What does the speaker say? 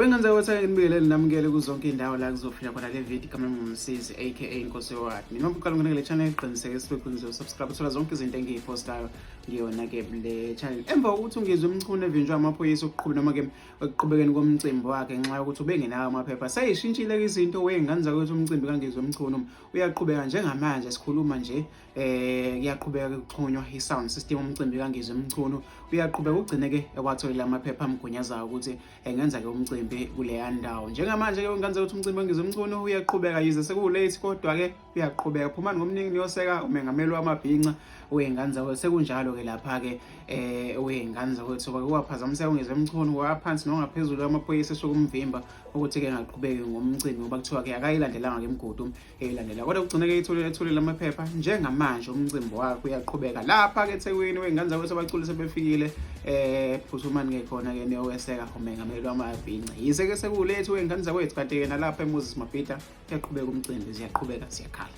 Wengenza ukuthi ngibingelele namukele kuzonke indawo la kuzofika khona le video kaMamMsizi aka Inkosi yoWard. Mina uqala ngene le channel iqiniseke siqinisekise subscribe uthola zonke izinto engiyipostayo ngiyona ke le channel. Emva kokuthi Ngizwe Mchunu Vinjwa ngamaphoyisa ukuqhubeka noma ke ekuqhubekeni komcimbi wakhe ngenxa yokuthi ubengenayo amaphepha. Sayishintshile izinto wenganza ukuthi umcimbi kaNgizwe Mchunu uyaqhubeka njengamanje sikhuluma nje kuyaqhubeka ukuxhunywa i-sound system umcimbi kaNgizwe Mchunu uyaqhubeka ugcine ke ekwatholela amaphepha amgunyazayo ukuthi engenza ke umcimbi kuleya ndawo. Njengamanje ke ngenza ukuthi umcimbi kaNgizwe Mchunu uyaqhubeka yize sekulate kodwa ke uyaqhubeka phumani ngomningi niyoseka umengameli wamabhinca uyenganza ukuthi sekunjalo ke lapha ke uyenganza ukuthi waphazamiseka uNgizwe Mchunu waphansi nongaphezulu amaphoyisa sokumvimba ukuthi ke ngaqhubeki ngomcimbi ngoba kuthiwa ke akayilandelanga ke imigudu eyilandela kodwa kugcine ke itholela amaphepha njengamanje umcimbi wakhe uyaqhubeka lapha ke eThekwini wenganza ukuthi abaculi sebefikile phuthumani ke khona ke niyoweseka umengameli wamabhinca yize ke sekulethe wenganza kwethu kanti ke nalapha eMoses Mabhida uyaqhubeka umcimbi ziyaqhubeka siyakhala.